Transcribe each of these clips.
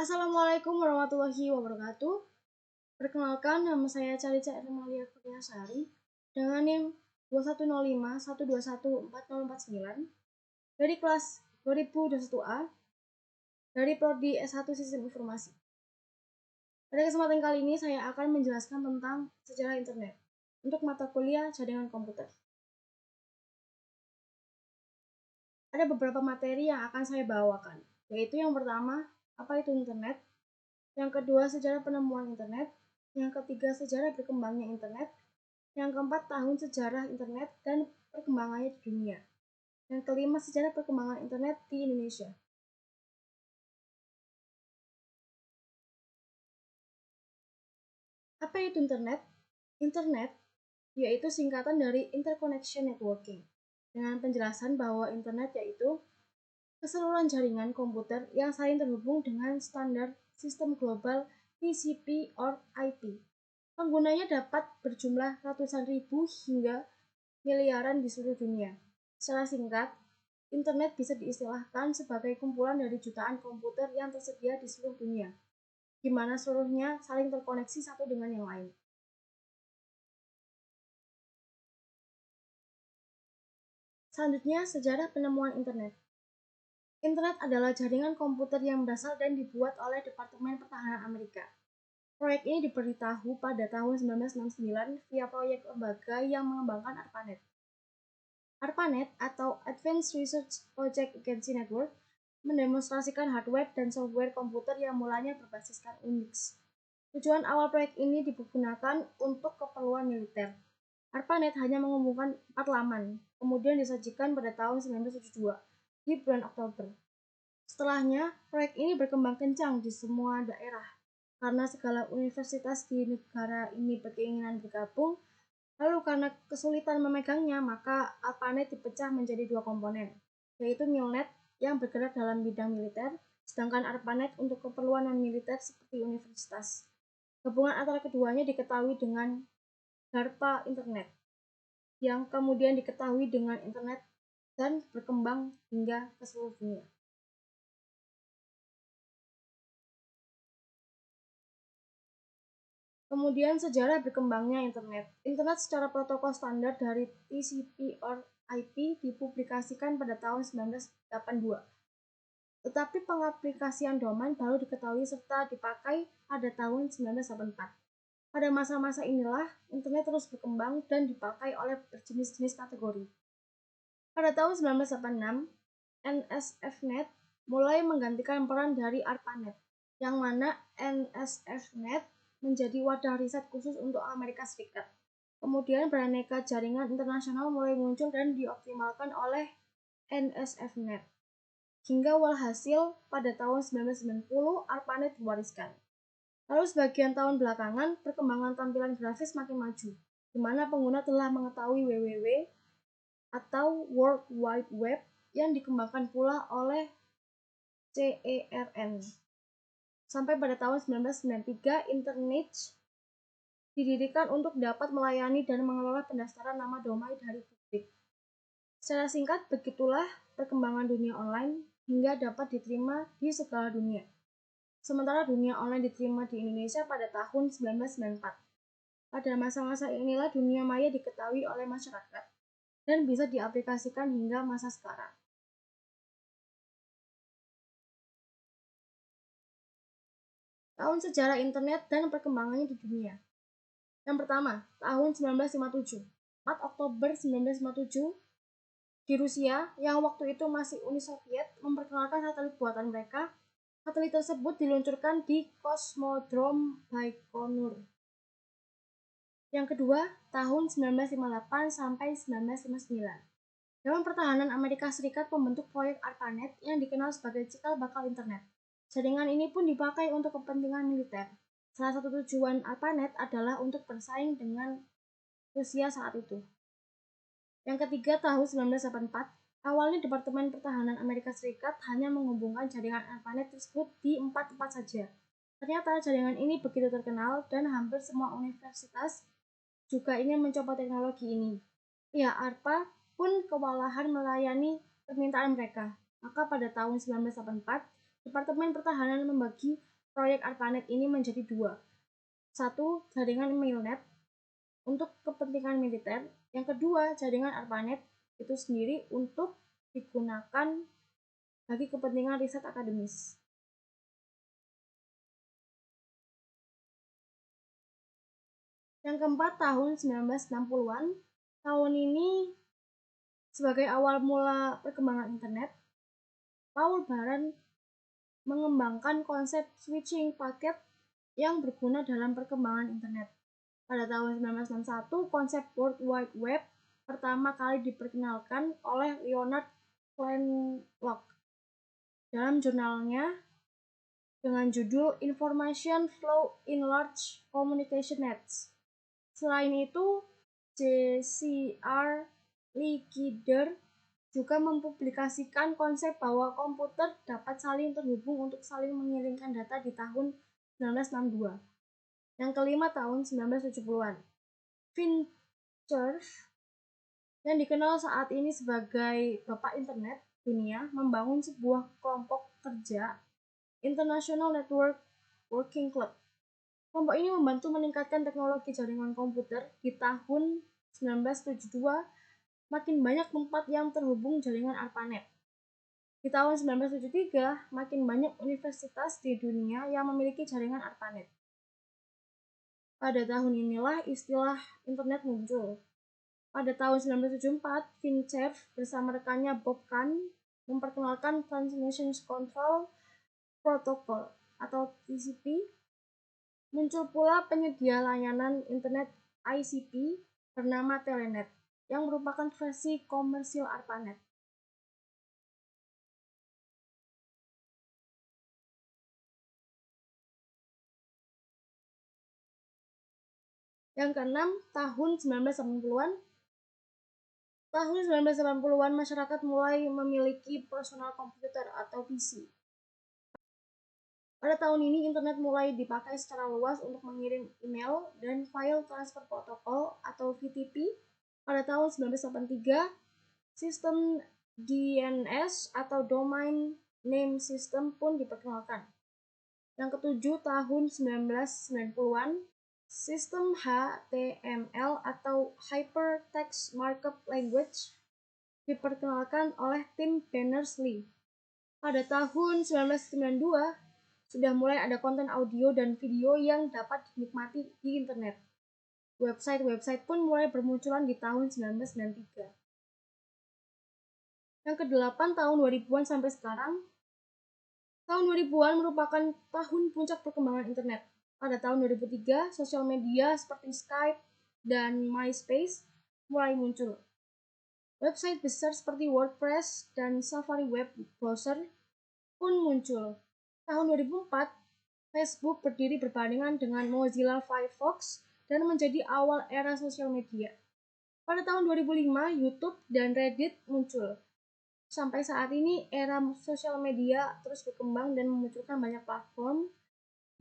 Assalamualaikum warahmatullahi wabarakatuh. Perkenalkan, nama saya Calica Ermalia Kurniasari dengan NIM 2105121449 dari kelas 2021A dari Prodi S1 Sistem Informasi. Pada kesempatan kali ini saya akan menjelaskan tentang sejarah internet untuk mata kuliah jaringan komputer. Ada beberapa materi yang akan saya bawakan, yaitu yang pertama, apa itu internet? Yang kedua, sejarah penemuan internet. Yang ketiga, sejarah berkembangnya internet. Yang keempat, tahun sejarah internet dan perkembangannya di dunia. Yang kelima, sejarah perkembangan internet di Indonesia. Apa itu internet? Internet yaitu singkatan dari Interconnection Networking, dengan penjelasan bahwa internet yaitu keseluruhan jaringan komputer yang saling terhubung dengan standar sistem global TCP or IP. Penggunanya dapat berjumlah ratusan ribu hingga miliaran di seluruh dunia. Secara singkat, internet bisa diistilahkan sebagai kumpulan dari jutaan komputer yang tersedia di seluruh dunia, di mana seluruhnya saling terkoneksi satu dengan yang lain. Selanjutnya, sejarah penemuan internet. Internet adalah jaringan komputer yang berasal dan dibuat oleh Departemen Pertahanan Amerika. Proyek ini diberitahu pada tahun 1969 via proyek lembaga yang mengembangkan ARPANET. ARPANET atau Advanced Research Project Agency Network mendemonstrasikan hardware dan software komputer yang mulanya berbasiskan Unix. Tujuan awal proyek ini digunakan untuk keperluan militer. ARPANET hanya mengumpulkan 4 laman, kemudian disajikan pada tahun 1972 di bulan Oktober. Setelahnya, proyek ini berkembang kencang di semua daerah. Karena segala universitas di negara ini berkeinginan bergabung, lalu karena kesulitan memegangnya, maka ARPANET dipecah menjadi dua komponen, yaitu MILNET yang bergerak dalam bidang militer, sedangkan ARPANET untuk keperluan non-militer seperti universitas. Gabungan antara keduanya diketahui dengan DARPA Internet, yang kemudian diketahui dengan Internet dan berkembang hingga ke seluruh dunia. Kemudian sejarah berkembangnya internet. Internet secara protokol standar dari TCP or IP dipublikasikan pada tahun 1982. Tetapi pengaplikasian domain baru diketahui serta dipakai pada tahun 1984. Pada masa-masa inilah internet terus berkembang dan dipakai oleh berjenis-jenis kategori. Pada tahun 1986, NSFNet mulai menggantikan peran dari ARPANET, yang mana NSFNet menjadi wadah riset khusus untuk Amerika Serikat. Kemudian beraneka jaringan internasional mulai muncul dan dioptimalkan oleh NSFNet. Hingga walhasil pada tahun 1990 ARPANET diwariskan. Lalu sebagian tahun belakangan, perkembangan tampilan grafis makin maju, di mana pengguna telah mengetahui www atau World Wide Web yang dikembangkan pula oleh CERN. Sampai pada tahun 1993, Internet didirikan untuk dapat melayani dan mengelola pendaftaran nama domain dari publik. Secara singkat, begitulah perkembangan dunia online hingga dapat diterima di segala dunia. Sementara dunia online diterima di Indonesia pada tahun 1994. Pada masa-masa inilah dunia maya diketahui oleh masyarakat dan bisa diaplikasikan hingga masa sekarang. Tahun sejarah internet dan perkembangannya di dunia. Yang pertama, tahun 1957. 4 Oktober 1957, di Rusia, yang waktu itu masih Uni Soviet, memperkenalkan satelit buatan mereka. Satelit tersebut diluncurkan di Kosmodrom Baikonur. Yang kedua, tahun 1958 sampai 1959. Dewan Pertahanan Amerika Serikat membentuk proyek ARPANET yang dikenal sebagai cikal bakal internet. Jaringan ini pun dipakai untuk kepentingan militer. Salah satu tujuan ARPANET adalah untuk bersaing dengan Rusia saat itu. Yang ketiga, tahun 1984, awalnya Departemen Pertahanan Amerika Serikat hanya menghubungkan jaringan ARPANET tersebut di 4 tempat saja. Ternyata jaringan ini begitu terkenal dan hampir semua universitas juga ingin mencoba teknologi ini. Ya, ARPA pun kewalahan melayani permintaan mereka. Maka pada tahun 1984, Departemen Pertahanan membagi proyek ARPANET ini menjadi dua. Satu, jaringan Mailnet untuk kepentingan militer. Yang kedua, jaringan ARPANET itu sendiri untuk digunakan bagi kepentingan riset akademis. Yang keempat, tahun 1960-an. Tahun ini sebagai awal mula perkembangan internet, Paul Baran mengembangkan konsep switching paket yang berguna dalam perkembangan internet. Pada tahun 1961, konsep World Wide Web pertama kali diperkenalkan oleh Leonard Kleinlock dalam jurnalnya dengan judul Information Flow in Large Communication Nets. Selain itu, J.C.R. Likider juga mempublikasikan konsep bahwa komputer dapat saling terhubung untuk saling mengirimkan data di tahun 1962. Yang kelima, tahun 1970-an. Fincher, yang dikenal saat ini sebagai Bapak Internet Dunia, membangun sebuah kelompok kerja International Network Working Club. Kelompok ini membantu meningkatkan teknologi jaringan komputer. Di tahun 1972, makin banyak tempat yang terhubung jaringan ARPANET. Di tahun 1973, makin banyak universitas di dunia yang memiliki jaringan ARPANET. Pada tahun inilah istilah internet muncul. Pada tahun 1974, Fincher bersama rekannya Bob Kahn memperkenalkan Transmission Control Protocol atau TCP. Muncul pula penyedia layanan internet ICP bernama Telenet, yang merupakan versi komersil ARPANET. Yang keenam, tahun 1980-an. Tahun 1980-an masyarakat mulai memiliki personal komputer atau PC. Pada tahun ini, internet mulai dipakai secara luas untuk mengirim email dan file transfer protokol atau VTP. Pada tahun 1983, sistem DNS atau Domain Name System pun diperkenalkan. Yang ketujuh, tahun 1990-an, sistem HTML atau Hypertext Markup Language diperkenalkan oleh Tim Berners-Lee. Pada tahun 1992, sudah mulai ada konten audio dan video yang dapat dinikmati di internet. Website-website pun mulai bermunculan di tahun 1993. Yang kedelapan, tahun 2000-an sampai sekarang. Tahun 2000-an merupakan tahun puncak perkembangan internet. Pada tahun 2003, sosial media seperti Skype dan MySpace mulai muncul. Website besar seperti WordPress dan Safari Web Browser pun muncul. Tahun 2004, Facebook berdiri berbandingan dengan Mozilla Firefox dan menjadi awal era sosial media. Pada tahun 2005, YouTube dan Reddit muncul. Sampai saat ini, era sosial media terus berkembang dan memunculkan banyak platform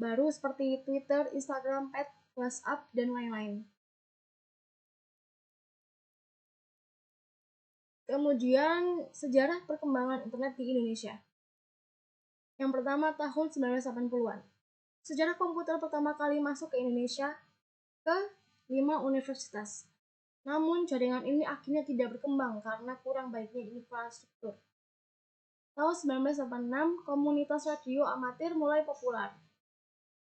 baru seperti Twitter, Instagram, WhatsApp, dan lain-lain. Kemudian, sejarah perkembangan internet di Indonesia. Yang pertama, tahun 1980-an. Sejarah komputer pertama kali masuk ke Indonesia ke 5 universitas. Namun, jaringan ini akhirnya tidak berkembang karena kurang baiknya infrastruktur. Tahun 1986, komunitas radio amatir mulai populer.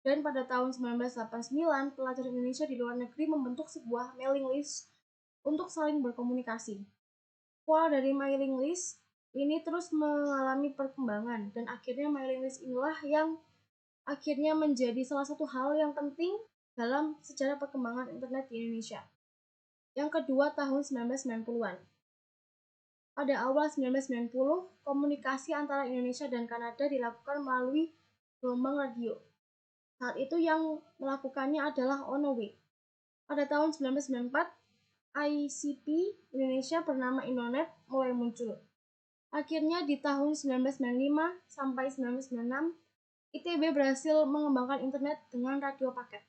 Dan pada tahun 1989, pelajar Indonesia di luar negeri membentuk sebuah mailing list untuk saling berkomunikasi. Pola dari mailing list ini terus mengalami perkembangan, dan akhirnya mailing list inilah yang akhirnya menjadi salah satu hal yang penting dalam sejarah perkembangan internet di Indonesia. Yang kedua, tahun 1990-an. Pada awal 1990, komunikasi antara Indonesia dan Kanada dilakukan melalui gelombang radio. Saat itu yang melakukannya adalah Onoway. Pada tahun 1994, ICP Indonesia bernama Indonet mulai muncul. Akhirnya di tahun 1995 sampai 1996, ITB berhasil mengembangkan internet dengan radio paket.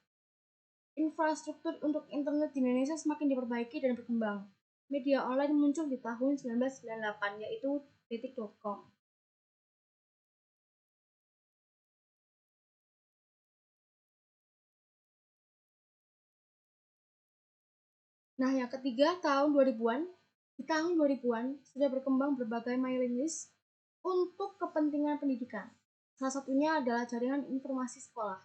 Infrastruktur untuk internet di Indonesia semakin diperbaiki dan berkembang. Media online muncul di tahun 1998, yaitu detik.com. Nah, yang ketiga tahun 2000-an. Di tahun 2000-an sudah berkembang berbagai mailing list untuk kepentingan pendidikan. Salah satunya adalah jaringan informasi sekolah.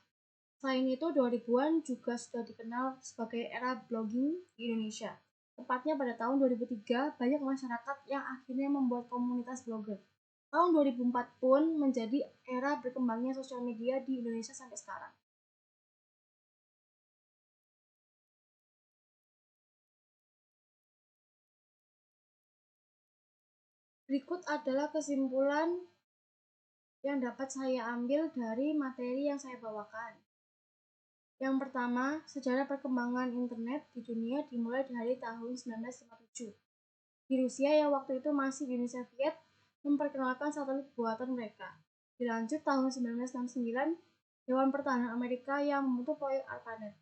Selain itu, 2000-an juga sudah dikenal sebagai era blogging di Indonesia. Tepatnya pada tahun 2003, banyak masyarakat yang akhirnya membuat komunitas blogger. Tahun 2004 pun menjadi era berkembangnya sosial media di Indonesia sampai sekarang. Berikut adalah kesimpulan yang dapat saya ambil dari materi yang saya bawakan. Yang pertama, sejarah perkembangan internet di dunia dimulai dari tahun 1957. Di Rusia yang waktu itu masih Uni Soviet memperkenalkan satelit buatan mereka. Dilanjut tahun 1969, Dewan Pertahanan Amerika yang membentuk proyek ARPANET.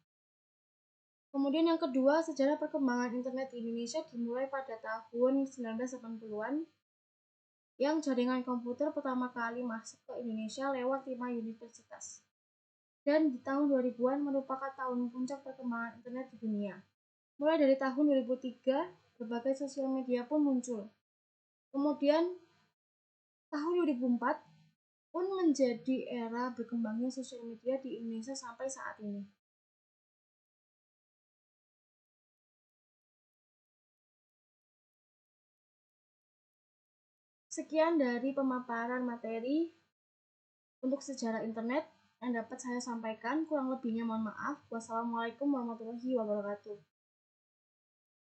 Kemudian yang kedua, sejarah perkembangan internet di Indonesia dimulai pada tahun 1980-an yang jaringan komputer pertama kali masuk ke Indonesia lewat 5 universitas. Dan di tahun 2000-an merupakan tahun puncak perkembangan internet di dunia. Mulai dari tahun 2003, berbagai sosial media pun muncul. Kemudian tahun 2004 pun menjadi era berkembangnya sosial media di Indonesia sampai saat ini. Sekian dari pemaparan materi untuk sejarah internet yang dapat saya sampaikan. Kurang lebihnya mohon maaf. Wassalamualaikum warahmatullahi wabarakatuh.